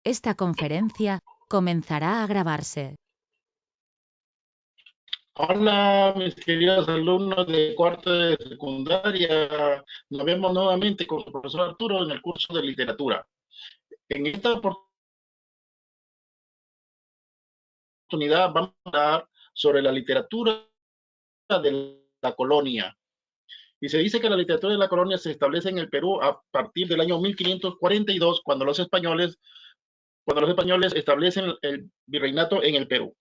Esta conferencia comenzará a grabarse. Hola, mis queridos alumnos de cuarto de secundaria. Nos vemos nuevamente con el profesor Arturo en el curso de literatura. En esta oportunidad vamos a hablar sobre la literatura de la colonia. Y se dice que la literatura de la colonia se establece en el Perú a partir del año 1542, cuando los españoles establecen el virreinato en el Perú.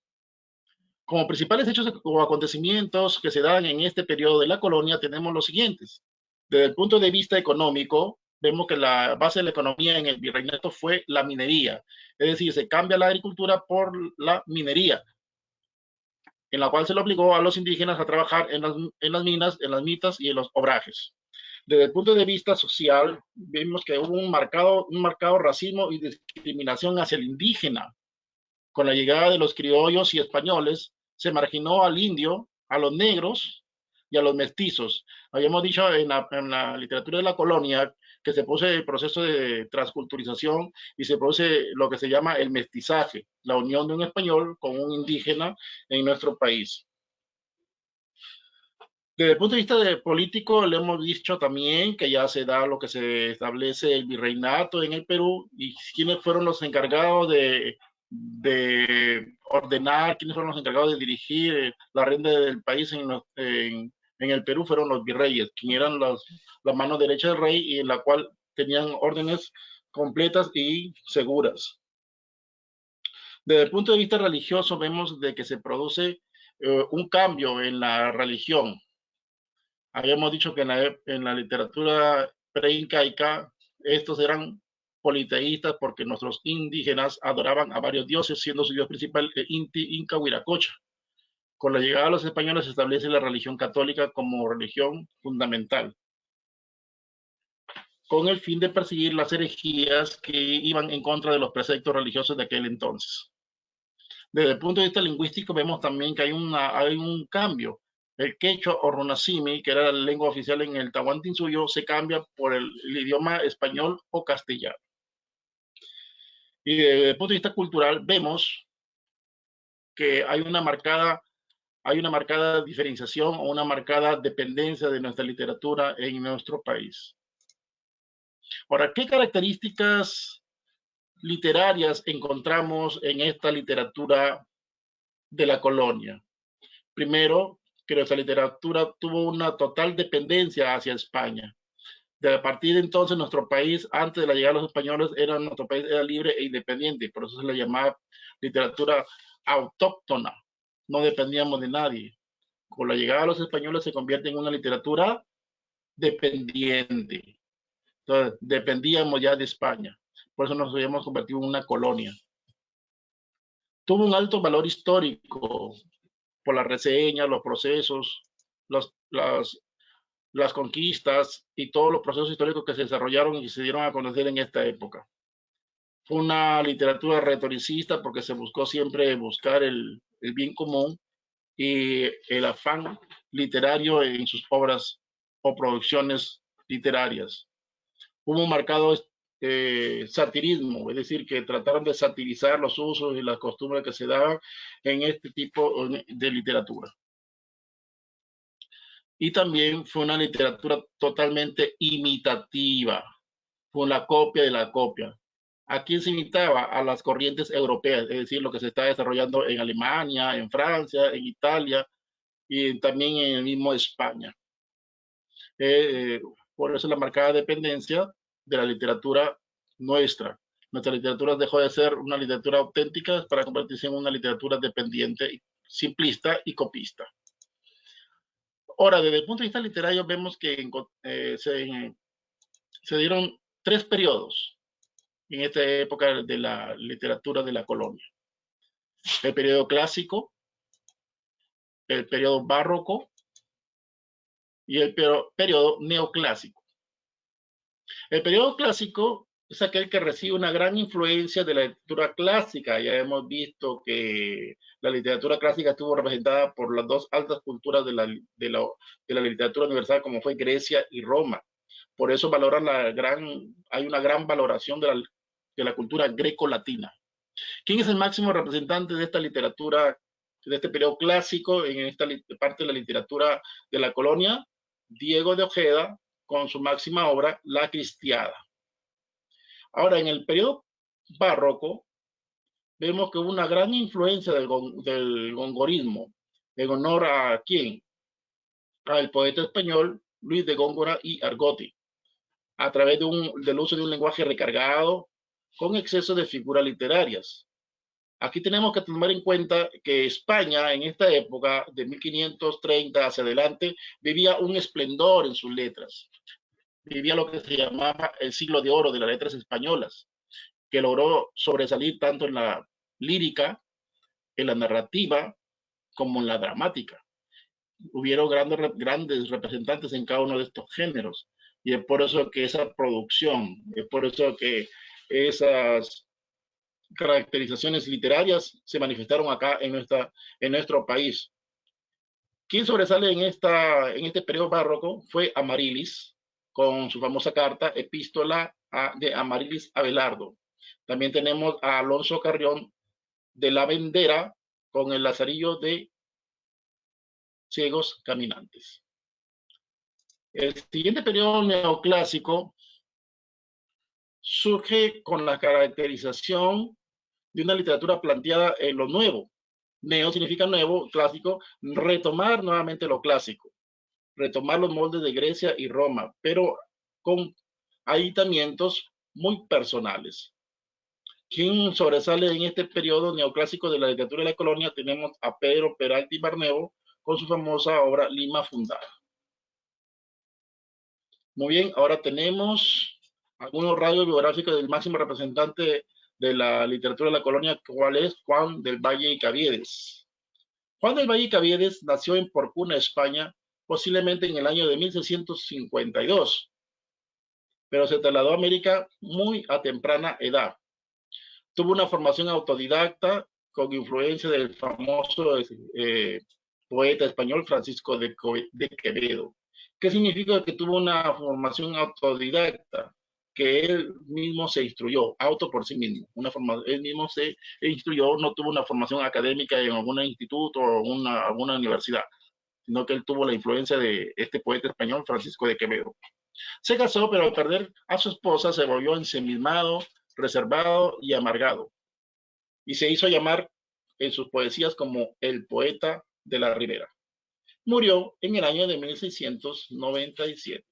Como principales hechos o acontecimientos que se dan en este periodo de la colonia tenemos los siguientes. Desde el punto de vista económico, vemos que la base de la economía en el virreinato fue la minería, es decir, se cambia la agricultura por la minería, en la cual se le obligó a los indígenas a trabajar en las minas, en las mitas y en los obrajes. Desde el punto de vista social, vemos que hubo un marcado racismo y discriminación hacia el indígena. Con la llegada de los criollos y españoles, se marginó al indio, a los negros y a los mestizos. Habíamos dicho en la literatura de la colonia que se produce el proceso de transculturización y se produce lo que se llama el mestizaje, la unión de un español con un indígena en nuestro país. Desde el punto de vista político, le hemos dicho también que ya se da lo que se establece el virreinato en el Perú y quiénes fueron los encargados de ordenar, quiénes fueron los encargados de dirigir la renta del país en el Perú fueron los virreyes, quienes eran la mano derecha del rey y en la cual tenían órdenes completas y seguras. Desde el punto de vista religioso, vemos de que se produce un cambio en la religión. Habíamos dicho que en la literatura preincaica estos eran politeístas porque nuestros indígenas adoraban a varios dioses, siendo su dios principal el Inti Inca Huiracocha. Con la llegada de los españoles se establece la religión católica como religión fundamental, con el fin de perseguir las herejías que iban en contra de los preceptos religiosos de aquel entonces. Desde el punto de vista lingüístico vemos también que hay un cambio. El quechua o runasimi, que era la lengua oficial en el Tahuantinsuyo, se cambia por el idioma español o castellano. Y desde el punto de vista cultural vemos que hay una marcada diferenciación o una marcada dependencia de nuestra literatura en nuestro país. Ahora, ¿qué características literarias encontramos en esta literatura de la colonia? Primero, que nuestra literatura tuvo una total dependencia hacia España. A partir de entonces, nuestro país, antes de la llegada de los españoles, nuestro país era libre e independiente, por eso se le llamaba literatura autóctona. No dependíamos de nadie. Con la llegada de los españoles se convierte en una literatura dependiente. Entonces, dependíamos ya de España. Por eso nos habíamos convertido en una colonia. Tuvo un alto valor histórico por las reseñas, los procesos, los, las conquistas y todos los procesos históricos que se desarrollaron y se dieron a conocer en esta época. Fue una literatura retoricista porque se buscó siempre buscar el bien común y el afán literario en sus obras o producciones literarias. Hubo un marcado satirismo, es decir, que trataron de satirizar los usos y las costumbres que se daban en este tipo de literatura. Y también fue una literatura totalmente imitativa, fue una copia de la copia. ¿A quién se imitaba? A las corrientes europeas, es decir, lo que se está desarrollando en Alemania, en Francia, en Italia y también en el mismo España. Por eso la marcada dependencia de la literatura nuestra. Nuestra literatura dejó de ser una literatura auténtica para convertirse en una literatura dependiente, simplista y copista. Ahora, desde el punto de vista literario, vemos que se dieron 3 periodos en esta época de la literatura de la colonia. El periodo clásico, el periodo barroco y el periodo neoclásico. El periodo clásico es aquel que recibe una gran influencia de la literatura clásica. Ya hemos visto que la literatura clásica estuvo representada por las dos altas culturas de la literatura universal, como fue Grecia y Roma. Por eso hay una gran valoración de la cultura greco-latina. ¿Quién es el máximo representante de esta literatura, de este periodo clásico en esta parte de la literatura de la colonia? Diego de Ojeda, con su máxima obra, La Cristiada. Ahora, en el periodo barroco, vemos que hubo una gran influencia del gongorismo, en honor a quién, al poeta español Luis de Góngora y Argote, a través del uso de un lenguaje recargado, con exceso de figuras literarias. Aquí tenemos que tomar en cuenta que España en esta época, de 1530 hacia adelante, vivía un esplendor en sus letras. Vivía lo que se llamaba el siglo de oro de las letras españolas, que logró sobresalir tanto en la lírica, en la narrativa, como en la dramática. Hubieron grandes representantes en cada uno de estos géneros. Y es por eso que esa producción, es por eso que esas caracterizaciones literarias se manifestaron acá en nuestro país. Quien sobresale en este periodo barroco fue Amarilis, con su famosa carta Epístola de Amarilis Abelardo. También tenemos a Alonso Carrión de la Vendera, con el Lazarillo de Ciegos Caminantes. El siguiente periodo neoclásico surge con la caracterización de una literatura planteada en lo nuevo. Neo significa nuevo, clásico, retomar nuevamente lo clásico, retomar los moldes de Grecia y Roma, pero con aditamientos muy personales. ¿Quién sobresale en este periodo neoclásico de la literatura de la colonia? Tenemos a Pedro Peralta y Barneo con su famosa obra Lima Fundada. Muy bien, ahora tenemos algunos rasgos biográficos del máximo representante de la literatura de la colonia, ¿cuál es? Juan del Valle y Caviedes. Juan del Valle y Caviedes nació en Porcuna, España, posiblemente en el año de 1652, pero se trasladó a América muy a temprana edad. Tuvo una formación autodidacta con influencia del famoso poeta español Francisco de Quevedo. ¿Qué significa que tuvo una formación autodidacta? Que él mismo se instruyó, auto por sí mismo. Él mismo se instruyó, no tuvo una formación académica en algún instituto o alguna universidad, sino que él tuvo la influencia de este poeta español Francisco de Quevedo. Se casó, pero al perder a su esposa se volvió ensimismado, reservado y amargado. Y se hizo llamar en sus poesías como el poeta de la Ribera. Murió en el año de 1697.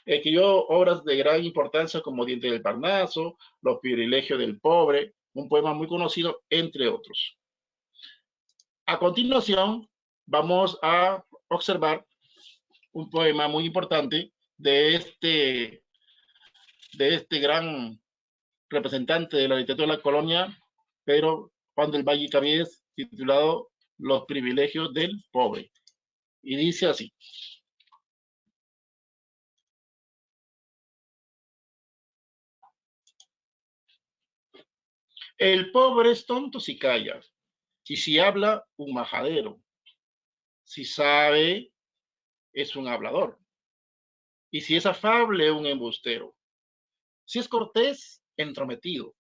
Escribió obras de gran importancia como Dientes del Parnaso, Los privilegios del pobre, un poema muy conocido, entre otros. A continuación, vamos a observar un poema muy importante de este gran representante de la literatura de la colonia, Pedro Juan del Valle y Caviedes, titulado Los privilegios del pobre. Y dice así: el pobre es tonto si calla, y si habla, un majadero. Si sabe, es un hablador. Y si es afable, un embustero. Si es cortés, entrometido.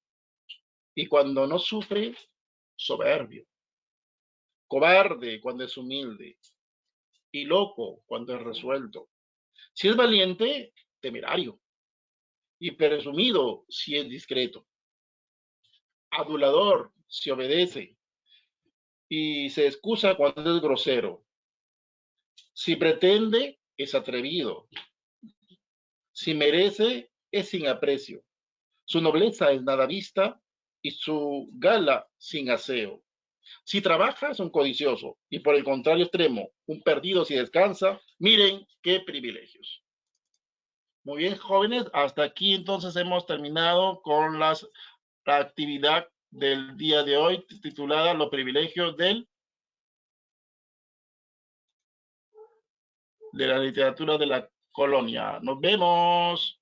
Y cuando no sufre, soberbio. Cobarde cuando es humilde. Y loco cuando es resuelto. Si es valiente, temerario. Y presumido si es discreto. Adulador si obedece. Y se excusa cuando es grosero. Si pretende, es atrevido. Si merece, es sin aprecio. Su nobleza es nada vista y su gala sin aseo. Si trabaja, es un codicioso, y por el contrario extremo, un perdido si descansa. Miren qué privilegios. Muy bien, jóvenes, hasta aquí entonces hemos terminado con la actividad del día de hoy, titulada Los privilegios de la literatura de la colonia. Nos vemos.